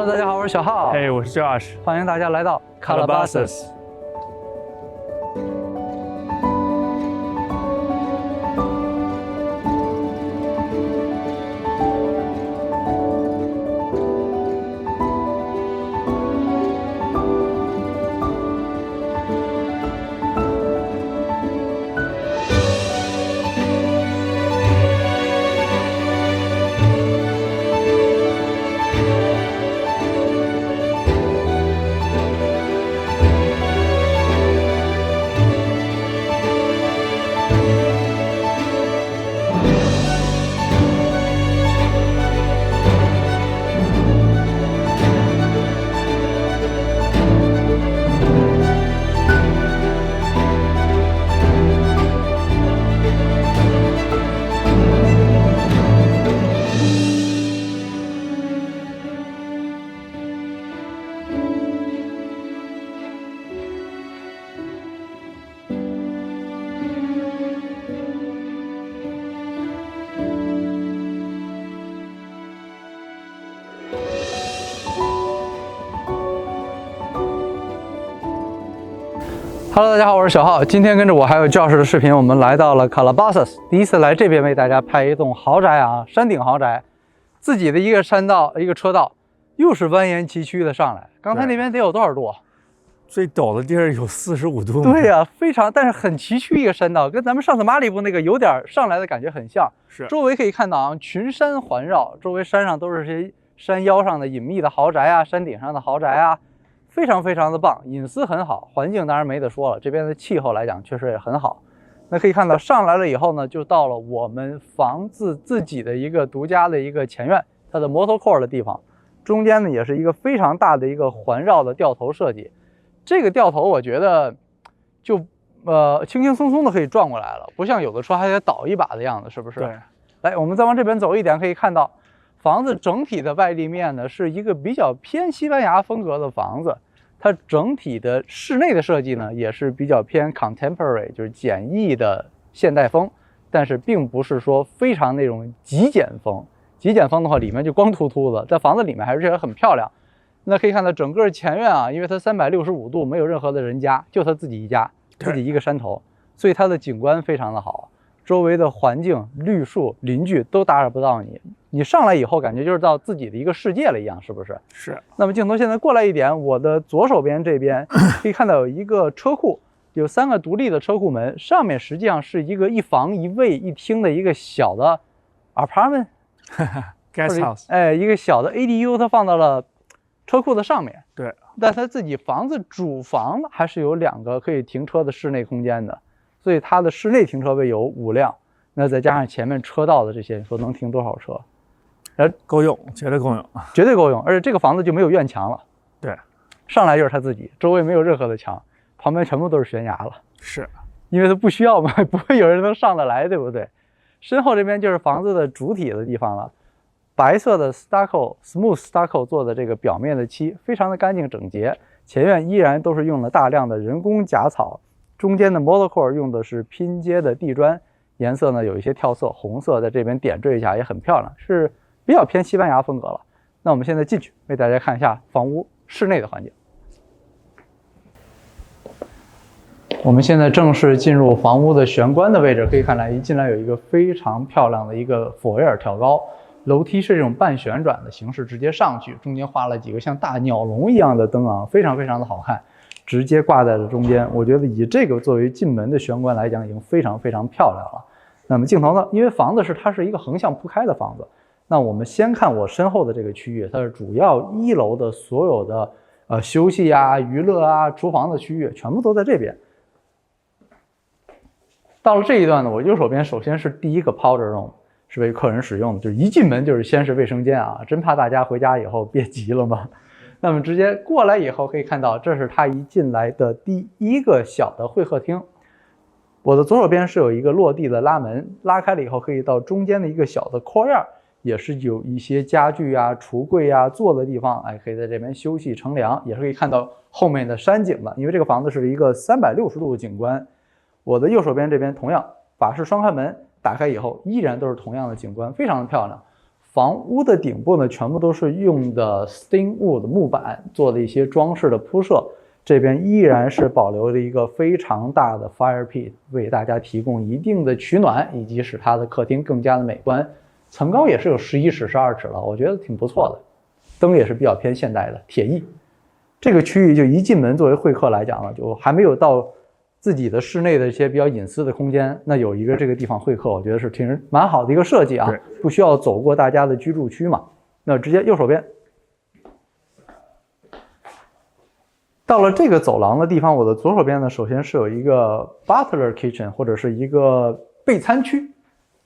Hello， 大家好，我是小浩。哎，我是 Josh， 欢迎大家来到 Calabasas。Hello， 大家好，我是小浩。今天跟着我还有教室的视频，我们来到了 Calabasas， 第一次来这边为大家拍一栋豪宅啊，山顶豪宅，自己的一个山道，一个车道，又是蜿蜒崎岖的上来。刚才那边得有多少度？最陡的地儿有45度。对呀，非常，但是很崎岖一个山道，跟咱们上次马里布那个有点上来的感觉很像。是，周围可以看到啊，群山环绕，周围山上都是这些山腰上的隐秘的豪宅啊，山顶上的豪宅啊。非常非常的棒，隐私很好，环境当然没得说了，这边的气候来讲确实也很好。那可以看到上来了以后呢，就到了我们房子自己的一个独家的一个前院，它的 motor core 的地方，中间呢也是一个非常大的一个环绕的掉头设计。这个掉头我觉得就轻轻松松的可以转过来了，不像有的车还得倒一把的样子，是不是？对。来，我们再往这边走一点，可以看到。房子整体的外立面呢，是一个比较偏西班牙风格的房子，它整体的室内的设计呢，也是比较偏 contemporary， 就是简易的现代风，但是并不是说非常那种极简风。极简风的话，里面就光秃秃的，在房子里面还是很漂亮。那可以看到整个前院啊，因为它365度没有任何的人家，就它自己一家，自己一个山头，所以它的景观非常的好。周围的环境、绿树、邻居都打扰不到你。你上来以后，感觉就是到自己的一个世界了一样，是不是？是。那么镜头现在过来一点，我的左手边这边可以看到有一个车库，有3个独立的车库门，上面实际上是一个一房一卫一厅的一个小的 apartment guest house， 哎，一个小的 ADU， 它放到了车库的上面。对。但它自己房子主房还是有2个可以停车的室内空间的。所以它的室内停车位有5辆，那再加上前面车道的这些，你说能停多少车？够用，绝对够用，绝对够用。而且这个房子就没有院墙了，对，上来就是它自己，周围没有任何的墙，旁边全部都是悬崖了。是，因为它不需要嘛，不会有人能上得来，对不对？身后这边就是房子的主体的地方了，白色的 smooth stucco 做的这个表面的漆，非常的干净整洁。前院依然都是用了大量的人工假草。中间的 motor core 用的是拼接的地砖，颜色呢有一些跳色，红色在这边点缀一下也很漂亮，是比较偏西班牙风格了。那我们现在进去为大家看一下房屋室内的环境。我们现在正式进入房屋的玄关的位置，可以看来一进来有一个非常漂亮的一个 foyer 挑高，楼梯是这种半旋转的形式直接上去，中间画了几个像大鸟笼一样的灯啊，非常非常的好看。直接挂在了中间，我觉得以这个作为进门的玄关来讲，已经非常非常漂亮了。那么镜头呢？因为房子它是一个横向铺开的房子，那我们先看我身后的这个区域，它是主要1楼的所有的休息啊、娱乐啊、厨房的区域，全部都在这边。到了这一段呢，我右手边首先是第一个 powder room， 是为客人使用的，就是一进门就是先是卫生间啊，真怕大家回家以后别急了嘛。那么直接过来以后可以看到，这是他一进来的第一个小的会客厅。我的左手边是有一个落地的拉门，拉开了以后可以到中间的一个小的 courtyard， 也是有一些家具啊、橱柜啊、坐的地方，哎，可以在这边休息乘凉，也是可以看到后面的山景的。因为这个房子是一个360度的景观。我的右手边这边同样法式双开门，打开以后依然都是同样的景观，非常的漂亮。房屋的顶部呢，全部都是用的 stone wood 木板做的一些装饰的铺设。这边依然是保留了一个非常大的 fire pit， 为大家提供一定的取暖，以及使它的客厅更加的美观。层高也是有11尺、12尺了，我觉得挺不错的。灯也是比较偏现代的铁艺。这个区域就一进门，作为会客来讲呢，就还没有到自己的室内的一些比较隐私的空间，那有一个这个地方会客，我觉得是蛮好的一个设计啊，不需要走过大家的居住区嘛。那直接右手边。到了这个走廊的地方，我的左手边呢，首先是有一个 butler kitchen 或者是一个备餐区，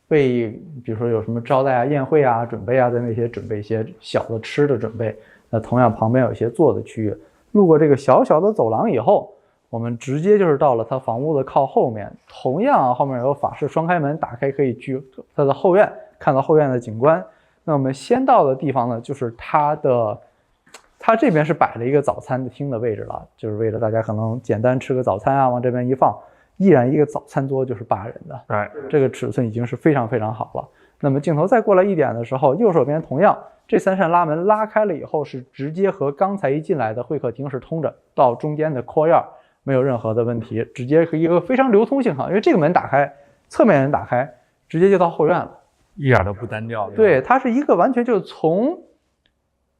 为比如说有什么招待啊、宴会啊、准备啊，在那些准备一些小的吃的准备。那同样旁边有一些坐的区域。路过这个小小的走廊以后，我们直接就是到了它房屋的靠后面。同样后面有法式双开门，打开可以去它的后院，看到后院的景观。那我们先到的地方呢，就是它这边是摆了一个早餐厅的位置了，就是为了大家可能简单吃个早餐啊，往这边一放，依然一个早餐桌就是8人的，这个尺寸已经是非常非常好了。那么镜头再过来一点的时候，右手边同样这3扇拉门拉开了以后，是直接和刚才一进来的会客厅是通着，到中间的 courtyard 没有任何的问题，直接是一个非常流通性好，因为这个门打开，侧面门打开，直接就到后院了，一点都不单调。对，它是一个完全就是从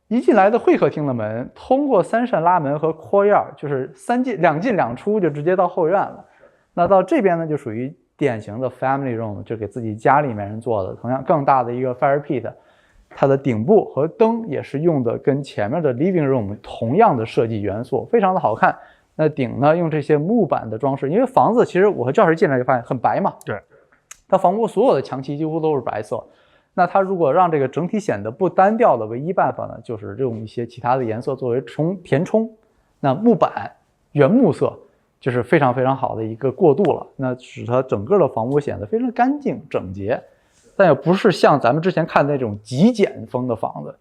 一进来的会客厅的门，通过3扇拉门和 courtyard， 就是2进2出就直接到后院了。那到这边呢，就属于典型的 family room， 就给自己家里面人做的，同样更大的一个 fire pit， 它的顶部和灯也是用的跟前面的 living room 同样的设计元素，非常的好看。那顶呢，用这些木板的装饰，因为房子其实我和教授进来就发现很白嘛，对，它房屋所有的墙漆几乎都是白色。那它如果让这个整体显得不单调的唯一办法呢，就是用一些其他的颜色作为填充。那木板原木色就是非常非常好的一个过渡了，那使它整个的房屋显得非常干净整洁，但也不是像咱们之前看的那种极简风的房子。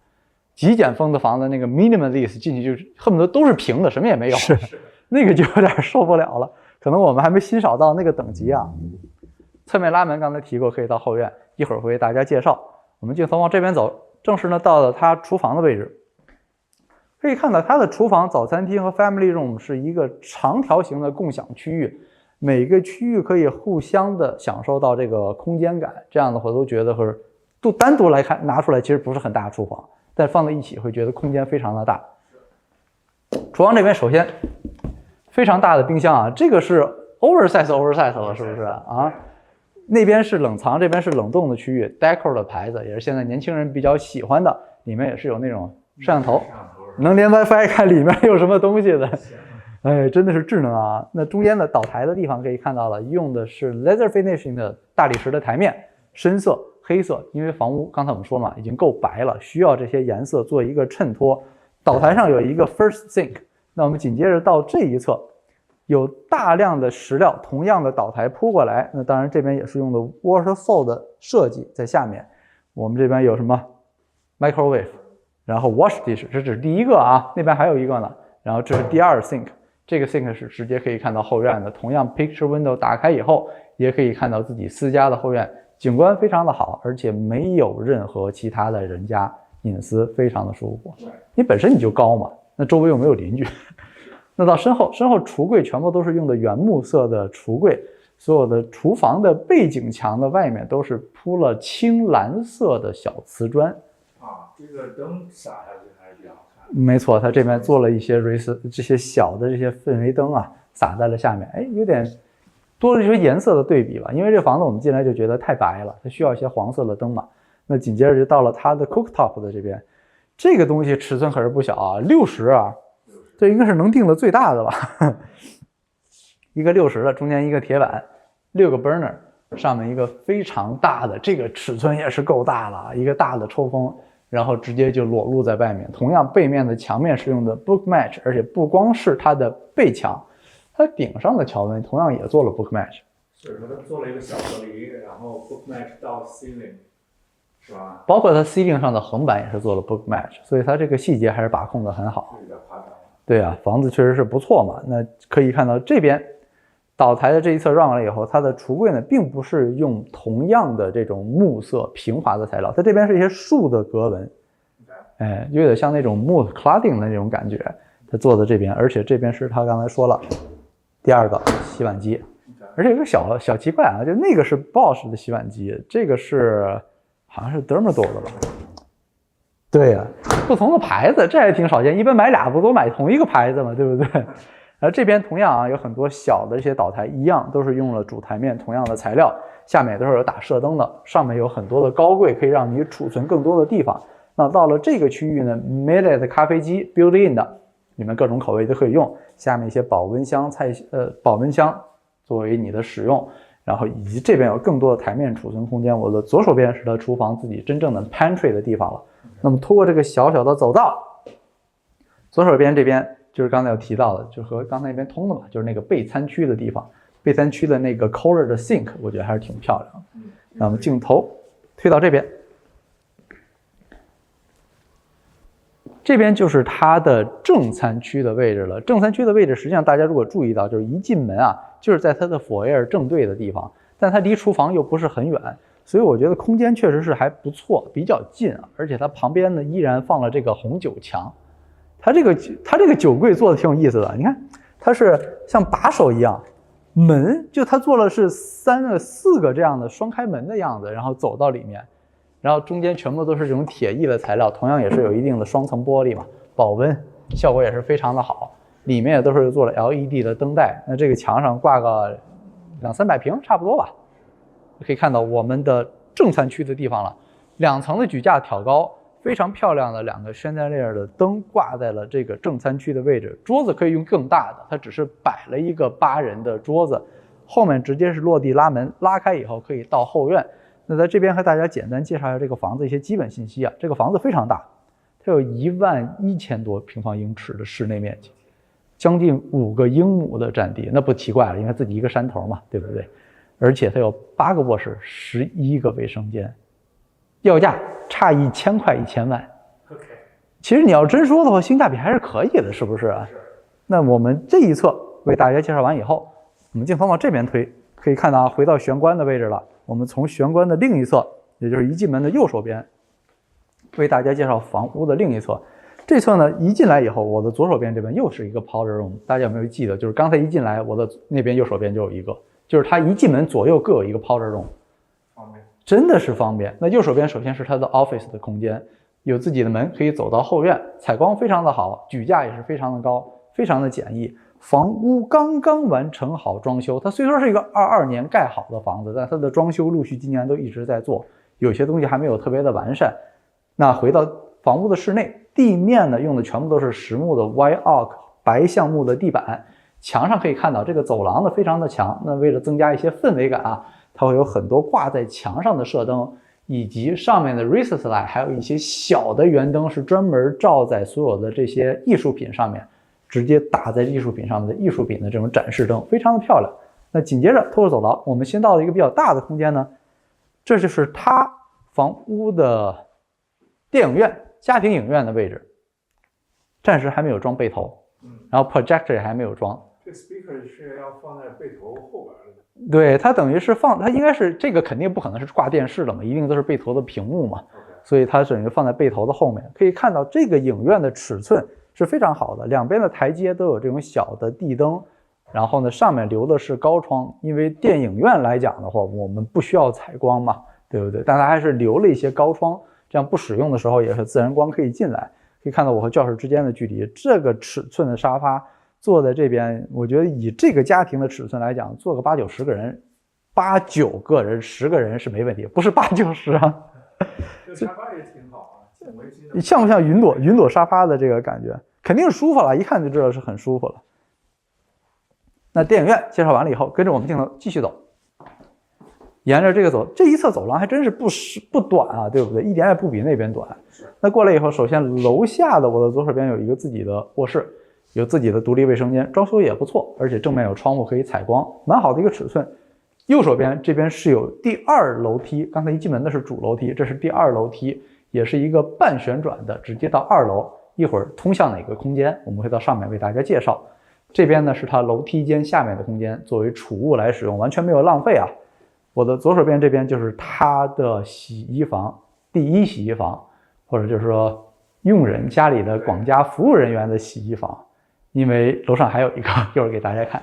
极简风的房子那个 minimalist 进去就恨不得都是平的，什么也没有，那个就有点受不了了。可能我们还没欣赏到那个等级啊。侧面拉门刚才提过，可以到后院，一会儿会为大家介绍。我们镜头往这边走，正式呢到了它厨房的位置。可以看到它的厨房、早餐厅和 family room 是一个长条形的共享区域，每个区域可以互相的享受到这个空间感。这样的话都觉得是单独来看拿出来其实不是很大的厨房，但放在一起会觉得空间非常的大。厨房这边首先非常大的冰箱啊，这个是 oversize 了，是不是啊？那边是冷藏，这边是冷冻的区域 ，Decor 的牌子也是现在年轻人比较喜欢的，里面也是有那种摄像头，能连 WiFi 看里面有什么东西的，哎，真的是智能啊！那中间的岛台的地方可以看到了，用的是 leather finishing 的大理石的台面，深色黑色，因为房屋刚才我们说嘛，已经够白了，需要这些颜色做一个衬托。岛台上有一个 first sink， 那我们紧接着到这一侧。有大量的石料，同样的岛台铺过来，那当然这边也是用的 waterfall 的设计在下面。我们这边有什么 microwave， 然后 wash dish， 这只是第一个啊，那边还有一个呢。然后这是第2 sink， 这个 sink 是直接可以看到后院的。同样 picture window 打开以后，也可以看到自己私家的后院，景观非常的好，而且没有任何其他的人家隐私，非常的舒服。你本身你就高嘛，那周围又没有邻居。那到身后橱柜全部都是用的原木色的橱柜，所有的厨房的背景墙的外面都是铺了青蓝色的小瓷砖。啊，这个灯洒下去还是比较好看。没错，它这边做了一些这些小的这些氛围灯啊，洒在了下面，哎，有点多了一些颜色的对比吧。因为这房子我们进来就觉得太白了，它需要一些黄色的灯嘛。那紧接着就到了它的 cooktop 的这边，这个东西尺寸可是不小啊，60啊。这应该是能定的最大的吧，一个60的，中间一个铁板，6个 burner， 上面一个非常大的，这个尺寸也是够大了，一个大的抽风，然后直接就裸露在外面。同样背面的墙面是用的 book match， 而且不光是它的背墙，它顶上的条纹同样也做了 book match。是，它做了一个小隔离，然后 book match 到 ceiling。是吧？包括它 ceiling 上的横板也是做了 book match， 所以它这个细节还是把控的很好。比较夸张。对啊，房子确实是不错嘛。那可以看到这边岛台的这一侧绕完了以后，它的橱柜呢，并不是用同样的这种木色平滑的材料，它这边是一些树的格纹，哎，有点像那种木 cladding 的那种感觉，它做的这边，而且这边是他刚才说了第二个洗碗机，而且有个小奇怪啊，就那个是 Bosch 的洗碗机，这个是好像是 Thermador 的吧？对呀，不同的牌子，这还挺少见，一般买俩不都买同一个牌子嘛，对不对？而这边同样啊，有很多小的这些岛台，一样都是用了主台面同样的材料，下面都是有打射灯的，上面有很多的高柜，可以让你储存更多的地方。那到了这个区域呢 ，Millet 咖啡机 built-in 的，你们各种口味都可以用。下面一些保温箱、保温箱作为你的使用，然后以及这边有更多的台面储存空间。我的左手边是它厨房自己真正的 pantry 的地方了。那么通过这个小小的走道，左手边这边就是刚才有提到的，就和刚才那边通的嘛，就是那个备餐区的地方，备餐区的那个 corner 的 sink， 我觉得还是挺漂亮的。那么镜头推到这边，这边就是它的正餐区的位置了。正餐区的位置，实际上大家如果注意到，就是一进门啊，就是在它的 foyer 正对的地方，但它离厨房又不是很远，所以我觉得空间确实是还不错，比较近啊。而且它旁边呢依然放了这个红酒墙。它这个酒柜做的挺有意思的，你看它是像把手一样，门就它做了是4个这样的双开门的样子，然后走到里面，然后中间全部都是这种铁艺的材料，同样也是有一定的双层玻璃嘛，保温效果也是非常的好，里面也都是做了 LED 的灯带。那这个墙上挂个200-300平差不多吧，可以看到我们的正餐区的地方了，2层的举架挑高。非常漂亮的2个 chandelier 的灯挂在了这个正餐区的位置，桌子可以用更大的，它只是摆了一个8人的桌子，后面直接是落地拉门，拉开以后可以到后院。那在这边和大家简单介绍一下这个房子一些基本信息啊，这个房子非常大，它有11000多平方英尺的室内面积，将近5个英亩的占地，那不奇怪了，因为自己一个山头嘛，对不对？而且它有8个卧室，11个卫生间，要价差1000块1000万。其实你要真说的话，性价比还是可以的，是不是啊？那我们这一侧为大家介绍完以后，我们镜头往这边推，可以看到啊，回到玄关的位置了。我们从玄关的另一侧，也就是一进门的右手边，为大家介绍房屋的另一侧。这侧呢，一进来以后，我的左手边这边又是一个 powder room， 大家有没有记得？就是刚才一进来，我的那边右手边就有一个，就是它一进门左右各有一个 powder room。真的是方便。那右手边首先是它的 office 的空间，有自己的门可以走到后院，采光非常的好，举架也是非常的高，非常的简易。房屋刚刚完成好装修，它虽说是一个22年盖好的房子，但它的装修陆续今年都一直在做，有些东西还没有特别的完善。那回到房屋的室内，地面呢用的全部都是实木的 white oak 白橡木的地板，墙上可以看到这个走廊呢非常的强，那为了增加一些氛围感啊，它会有很多挂在墙上的射灯，以及上面的 recess light， 还有一些小的圆灯是专门照在所有的这些艺术品上面，直接打在艺术品上面的艺术品的这种展示灯，非常的漂亮。那紧接着透过走廊，我们先到了一个比较大的空间呢，这就是它房屋的电影院、家庭影院的位置，暂时还没有装背投，然后 projector 也还没有装。这 speaker 是要放在背投后边的。对，它等于是它应该是这个肯定不可能是挂电视的嘛，一定都是背投的屏幕嘛，所以它等于放在背投的后面。可以看到这个影院的尺寸是非常好的，两边的台阶都有这种小的地灯，然后呢上面留的是高窗，因为电影院来讲的话，我们不需要采光嘛，对不对？但它还是留了一些高窗，这样不使用的时候也是自然光可以进来。可以看到我和教室之间的距离，这个尺寸的沙发坐在这边，我觉得以这个家庭的尺寸来讲，坐个8、9、10个人，8、9个人，10个人是没问题，不是8、90啊。这沙发也挺好啊，挺温馨的。像不像云朵沙发的这个感觉？肯定是舒服了，一看就知道是很舒服了。那电影院介绍完了以后，跟着我们镜头继续走，沿着这个走，这一侧走廊还真是不短啊，对不对？一点也不比那边短。那过来以后，首先楼下的我的左手边有一个自己的卧室。有自己的独立卫生间，装修也不错，而且正面有窗户可以采光，蛮好的一个尺寸。右手边这边是有第2楼梯，刚才一进门的是主楼梯，这是第2楼梯，也是一个半旋转的，直接到2楼。一会儿通向哪个空间，我们会到上面为大家介绍。这边呢是它楼梯间下面的空间，作为储物来使用，完全没有浪费啊。我的左手边这边就是它的洗衣房，第一洗衣房，或者就是说佣人家里的广家服务人员的洗衣房，因为楼上还有一个，一会儿给大家看。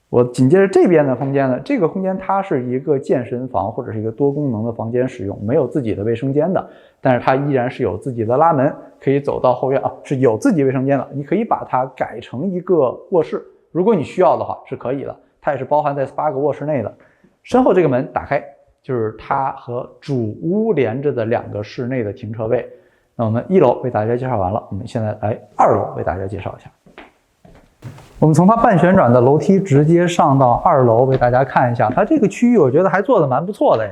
我紧接着这边的空间呢，这个空间它是一个健身房或者是一个多功能的房间使用，没有自己的卫生间的，但是它依然是有自己的拉门，可以走到后院啊，是有自己卫生间的，你可以把它改成一个卧室，如果你需要的话是可以的，它也是包含在8个卧室内的。身后这个门打开，就是它和主屋连着的2个室内的停车位。那我们1楼为大家介绍完了，我们现在来2楼为大家介绍一下。我们从它半旋转的楼梯直接上到2楼，为大家看一下。它这个区域我觉得还做得蛮不错的，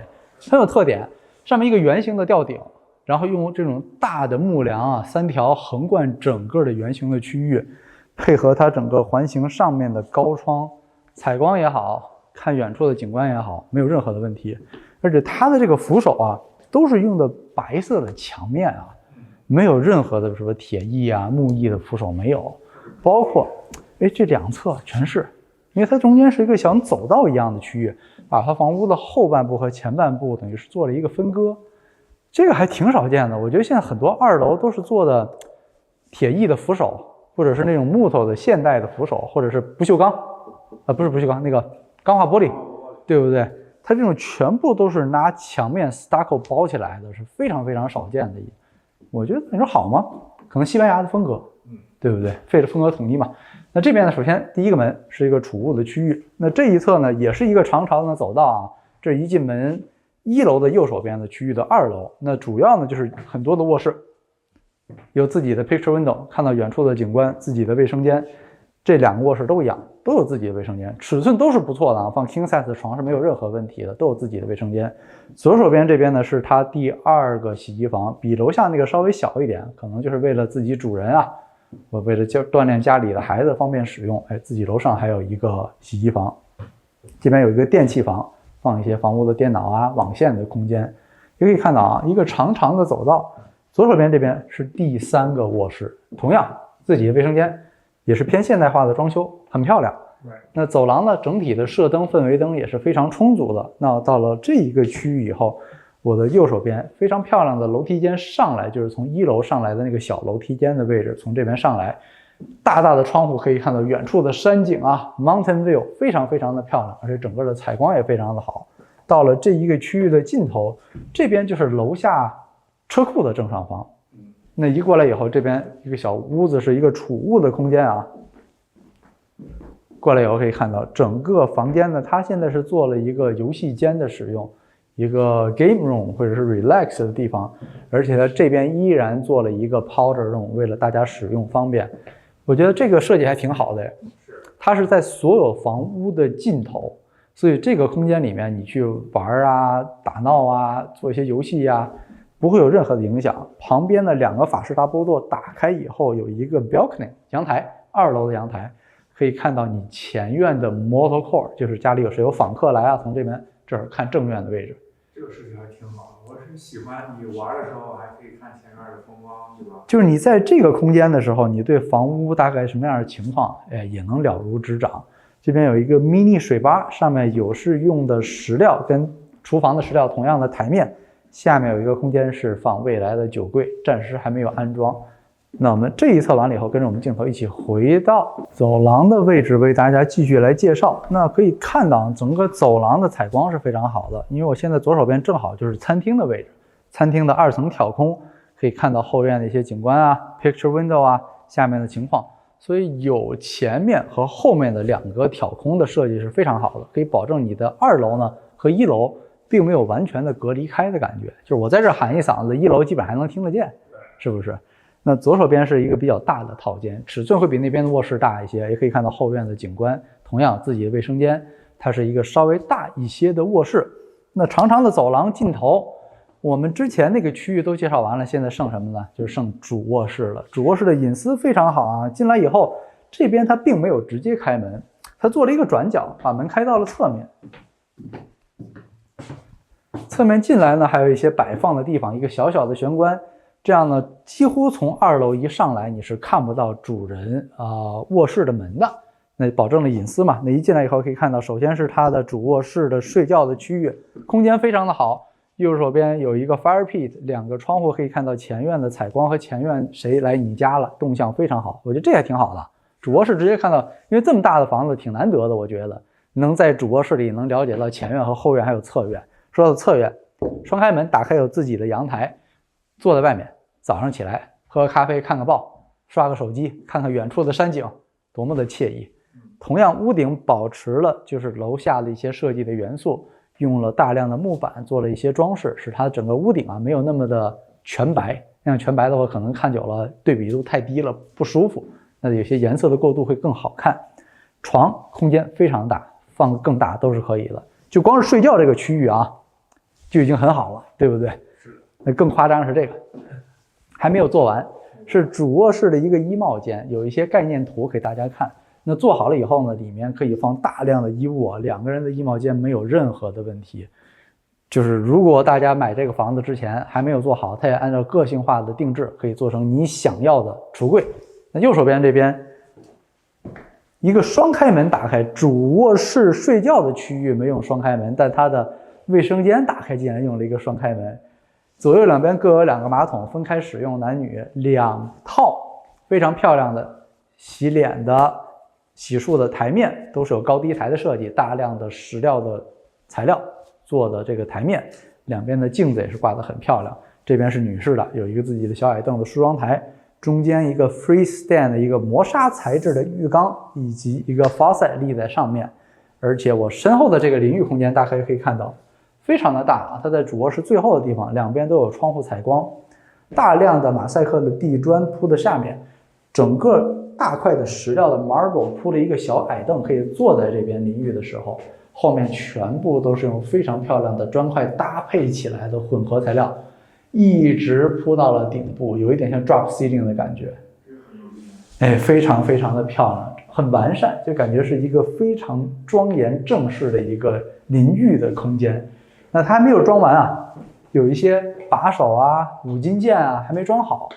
很有特点。上面一个圆形的吊顶，然后用这种大的木梁啊，3条横贯整个的圆形的区域，配合它整个环形上面的高窗，采光也好，看远处的景观也好，没有任何的问题。而且它的这个扶手啊，都是用的白色的墙面啊，没有任何的什么铁艺啊、木艺的扶手没有，包括。这2侧全是，因为它中间是一个像走道一样的区域，把它房屋的后半部和前半部等于是做了一个分割，这个还挺少见的。我觉得现在很多2楼都是做的铁艺的扶手，或者是那种木头的现代的扶手，或者是不锈钢，不是不锈钢，那个钢化玻璃，对不对？它这种全部都是拿墙面 stucco 包起来的，是非常非常少见的。我觉得你说好吗？可能西班牙的风格，对不对？费着风格统一嘛。那这边呢，首先第一个门是一个储物的区域，那这一侧呢也是一个长长的走道啊。这一进门1楼的右手边的区域的2楼，那主要呢就是很多的卧室，有自己的 picture window 看到远处的景观，自己的卫生间。这2个卧室都一样，都有自己的卫生间，尺寸都是不错的啊，放 king size 的床是没有任何问题的，都有自己的卫生间。左手边这边呢是它第2个洗衣房，比楼下那个稍微小一点，可能就是为了自己主人啊。我为了锻炼家里的孩子方便使用，自己楼上还有一个洗衣房，这边有一个电器房，放一些房屋的电脑啊、网线的空间。也可以看到啊，一个长长的走道，左手边这边是第3个卧室，同样自己的卫生间，也是偏现代化的装修，很漂亮。那走廊呢，整体的射灯、氛围灯也是非常充足的。那到了这一个区域以后，我的右手边非常漂亮的楼梯间上来，就是从1楼上来的那个小楼梯间的位置，从这边上来，大大的窗户可以看到远处的山景啊 ，mountain view 非常非常的漂亮，而且整个的采光也非常的好。到了这一个区域的尽头，这边就是楼下车库的正上方。那一过来以后，这边一个小屋子是一个储物的空间啊。过来以后可以看到整个房间呢，它现在是做了一个游戏间的使用。一个 game room 或者是 relax 的地方，而且它这边依然做了一个 powder room， 为了大家使用方便。我觉得这个设计还挺好的，它是在所有房屋的尽头，所以这个空间里面你去玩啊、打闹啊、做一些游戏啊，不会有任何的影响。旁边的2个法式大波座打开以后，有一个 balcony 阳台，2楼的阳台，可以看到你前院的 motor court， 就是家里有谁有访客来啊，从这边这儿看正院的位置。这个设计还挺好的，我是喜欢你玩的时候还可以看前面的风光，对吧？就是你在这个空间的时候，你对房屋大概什么样的情况，也能了如指掌。这边有一个 mini 水吧，上面有是用的石料，跟厨房的石料同样的台面，下面有一个空间是放未来的酒柜，暂时还没有安装。那我们这一侧完了以后，跟着我们镜头一起回到走廊的位置，为大家继续来介绍。那可以看到整个走廊的采光是非常好的，因为我现在左手边正好就是餐厅的位置，餐厅的2层挑空，可以看到后院的一些景观啊 ，picture window 啊，下面的情况。所以有前面和后面的2个挑空的设计是非常好的，可以保证你的2楼呢和1楼并没有完全的隔离开的感觉，就是我在这喊一嗓子，1楼基本还能听得见，是不是？那左手边是一个比较大的套间，尺寸会比那边的卧室大一些，也可以看到后院的景观。同样自己的卫生间，它是一个稍微大一些的卧室。那长长的走廊尽头，我们之前那个区域都介绍完了，现在剩什么呢？就是剩主卧室了。主卧室的隐私非常好啊，进来以后，这边它并没有直接开门，它做了一个转角，把门开到了侧面。侧面进来呢，还有一些摆放的地方，一个小小的玄关。这样呢，几乎从2楼一上来，你是看不到主人卧室的门的。那保证了隐私嘛。那一进来以后可以看到，首先是它的主卧室的睡觉的区域，空间非常的好。右手边有一个 fire pit， 2个窗户可以看到前院的采光和前院谁来你家了，动向非常好。我觉得这还挺好的。主卧室直接看到，因为这么大的房子挺难得的，我觉得能在主卧室里能了解到前院和后院还有侧院。说到侧院，双开门打开有自己的阳台，坐在外面，早上起来喝个咖啡看个报，刷个手机看看远处的山景，多么的惬意。同样屋顶保持了就是楼下的一些设计的元素，用了大量的木板做了一些装饰，使它整个屋顶没有那么的全白，那样全白的话可能看久了对比度太低了不舒服，那有些颜色的过渡会更好看。床空间非常大，放个更大都是可以的，就光是睡觉这个区域就已经很好了，对不对？那更夸张是这个还没有做完，是主卧室的一个衣帽间，有一些概念图给大家看。那做好了以后呢，里面可以放大量的衣物，2个人的衣帽间没有任何的问题。就是如果大家买这个房子之前还没有做好，它也按照个性化的定制，可以做成你想要的橱柜。那右手边这边一个双开门打开，主卧室睡觉的区域没用双开门，但它的卫生间打开竟然用了一个双开门。左右两边各有2个马桶，分开使用，男女2套非常漂亮的洗脸的洗漱的台面，都是有高低台的设计，大量的石料的材料做的这个台面，两边的镜子也是挂得很漂亮。这边是女士的，有一个自己的小矮凳的梳妆台，中间一个 freestand 的一个磨砂材质的浴缸，以及一个 faucet 立在上面。而且我身后的这个淋浴空间大家可以看到非常的大，它在主卧室最后的地方，两边都有窗户采光，大量的马赛克的地砖铺在下面，整个大块的石料的 marble 铺了一个小矮凳，可以坐在这边淋浴的时候，后面全部都是用非常漂亮的砖块搭配起来的混合材料，一直铺到了顶部，有一点像 drop ceiling 的感觉，非常非常的漂亮，很完善，就感觉是一个非常庄严正式的一个淋浴的空间。那它还没有装完有一些把手五金件还没装好。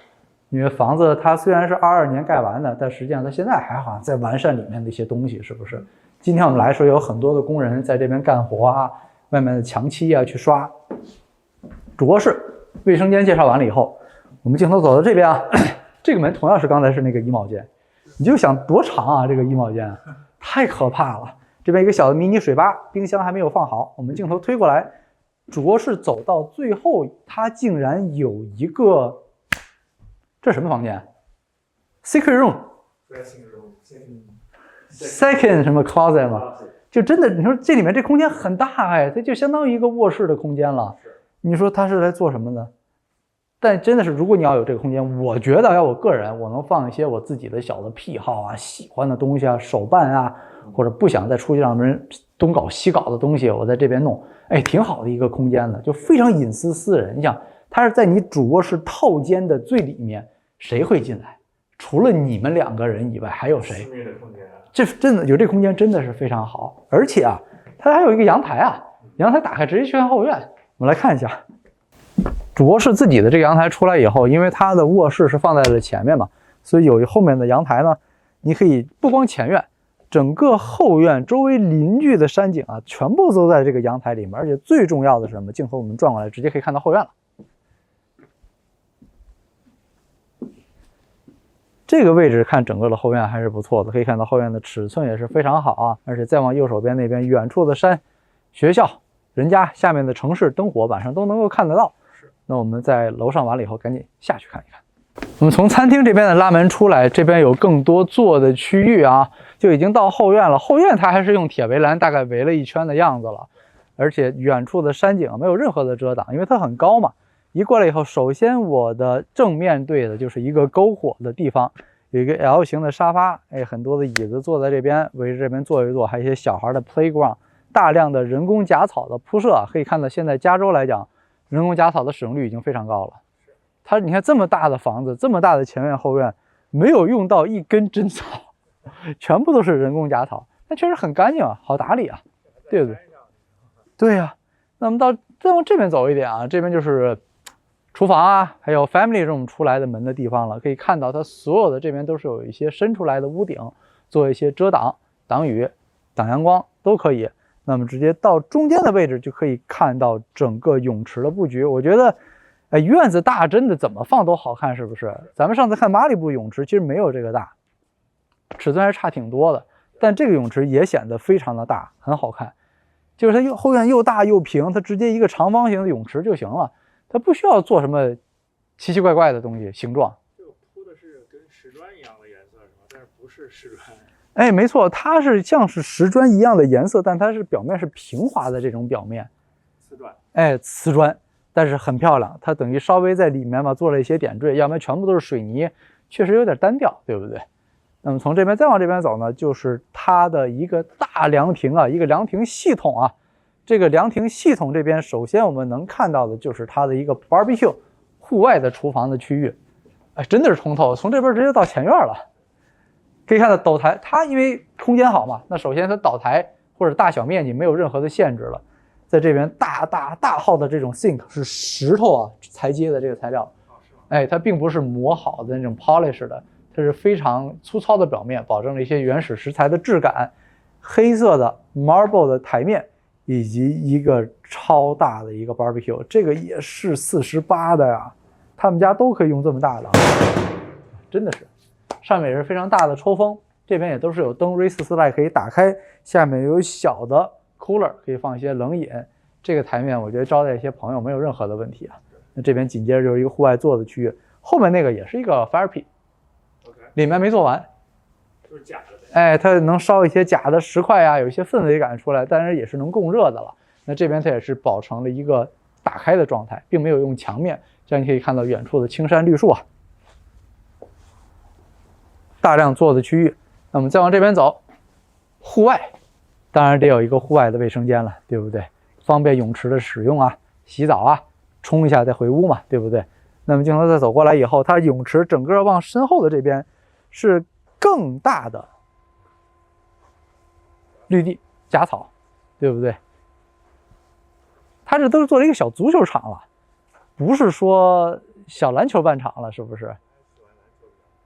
因为房子它虽然是22年盖完的，但实际上它现在还好像在完善里面的一些东西，是不是？今天我们来说有很多的工人在这边干活外面的墙漆去刷。主卧室卫生间介绍完了以后，我们镜头走到这边这个门同样是刚才是那个衣帽间，你就想多长这个衣帽间太可怕了。这边一个小的迷你水吧，冰箱还没有放好，我们镜头推过来，主卧室走到最后，它竟然有一个，这是什么房间 ？Secret room。Second 什么 closet 嘛，就真的，你说这里面这空间很大它就相当于一个卧室的空间了。你说它是来做什么的？但真的是，如果你要有这个空间，我觉得我个人我能放一些我自己的小的癖好喜欢的东西手办或者不想再出去让人东搞西搞的东西，我在这边弄，挺好的一个空间的，就非常隐私私人。你想，它是在你主卧室套间的最里面，谁会进来？除了你们2个人以外，还有谁？私密的空间这真的有这空间，真的是非常好。而且它还有一个阳台阳台打开直接去看后院。我们来看一下主卧室自己的这个阳台出来以后，因为它的卧室是放在了前面嘛，所以有后面的阳台呢，你可以不光前院，整个后院周围邻居的山景全部都在这个阳台里面。而且最重要的是什么？镜头我们转过来，直接可以看到后院了。这个位置看整个的后院还是不错的，可以看到后院的尺寸也是非常好而且再往右手边那边，远处的山、学校、人家下面的城市灯火晚上都能够看得到。那我们在楼上完了以后，赶紧下去看一看。我们从餐厅这边的拉门出来，这边有更多坐的区域就已经到后院了。后院它还是用铁围栏大概围了一圈的样子了，而且远处的山景没有任何的遮挡，因为它很高嘛。一过来以后，首先我的正面对的就是一个篝火的地方，有一个 L 型的沙发，很多的椅子坐在这边，围着这边坐一坐，还有一些小孩的 playground， 大量的人工假草的铺设可以看到现在加州来讲，人工假草的使用率已经非常高了。它你看这么大的房子，这么大的前院后院，没有用到一根真草，全部都是人工假草，那确实很干净好打理对不对？对呀。那么再往这边走一点这边就是厨房还有 family room 出来的门的地方了。可以看到它所有的这边都是有一些伸出来的屋顶做一些遮挡，挡雨、挡阳光都可以。那么直接到中间的位置就可以看到整个泳池的布局。我觉得，院子大真的怎么放都好看，是不是？咱们上次看马里布泳池其实没有这个大，尺寸还是差挺多的。但这个泳池也显得非常的大，很好看。就是它后院又大又平，它直接一个长方形的泳池就行了，它不需要做什么奇奇怪怪的东西形状。这个铺的是跟石砖一样的颜色是吗？但是不是石砖。哎，没错，它是像是石砖一样的颜色，但它是表面是平滑的这种表面，瓷砖。哎，瓷砖，但是很漂亮。它等于稍微在里面嘛做了一些点缀，要不然全部都是水泥，确实有点单调，对不对？那么从这边再往这边走呢，就是它的一个大凉亭啊，一个凉亭系统啊。这个凉亭系统这边，首先我们能看到的就是它的一个 barbecue 户外的厨房的区域，哎，真的是通透，从这边直接到前院了。可以看到斗台，它因为空间好嘛，那首先它岛台或者大小面积没有任何的限制了。在这边大号的这种 sink 是石头啊裁接的这个材料，哎，它并不是磨好的那种 polish 的，它是非常粗糙的表面，保证了一些原始石材的质感。黑色的 marble 的台面，以及一个超大的一个 barbecue， 这个也是48的呀，他们家都可以用这么大的，真的是。上面也是非常大的抽风，这边也都是有灯 race slide 可以打开，下面有小的 cooler 可以放一些冷饮。这个台面我觉得招待一些朋友没有任何的问题啊。那这边紧接着就是一个户外坐的区域，后面那个也是一个 fire pit， 里面没做完，就是假的。哎，它能烧一些假的石块啊，有一些氛围感出来，但是也是能供热的了。那这边它也是保成了一个打开的状态，并没有用墙面，这样你可以看到远处的青山绿树啊。大量坐的区域，那么再往这边走，户外，当然得有一个户外的卫生间了，对不对？方便泳池的使用啊，洗澡啊，冲一下再回屋嘛，对不对？那么镜头再走过来以后，它泳池整个往身后的这边是更大的绿地假草，对不对？它这都是做了一个小足球场了，不是说小篮球半场了，是不是？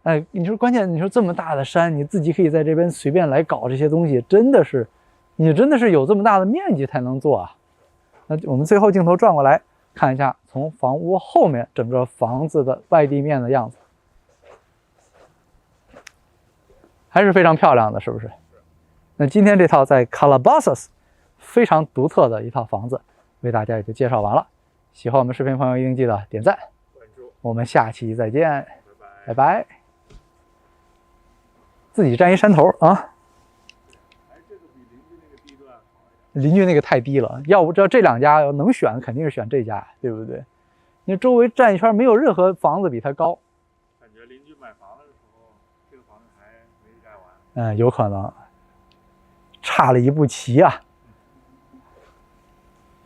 哎，你说关键，你说这么大的山，你自己可以在这边随便来搞这些东西，真的是，你真的是有这么大的面积才能做啊。那我们最后镜头转过来看一下，从房屋后面整个房子的外地面的样子，还是非常漂亮的，是不是？那今天这套在 Calabasas 非常独特的一套房子，为大家也就介绍完了。喜欢我们视频朋友一定记得点赞，关注，我们下期再见，拜拜。拜拜。自己占一山头啊！哎，这个比邻居那个地段好一邻居那个太低了，要不知道这两家要能选，肯定是选这家，对不对？因为周围转一圈没有任何房子比它高。感觉邻居买房子的时候，这个房子还没盖完。有可能差了一步棋啊。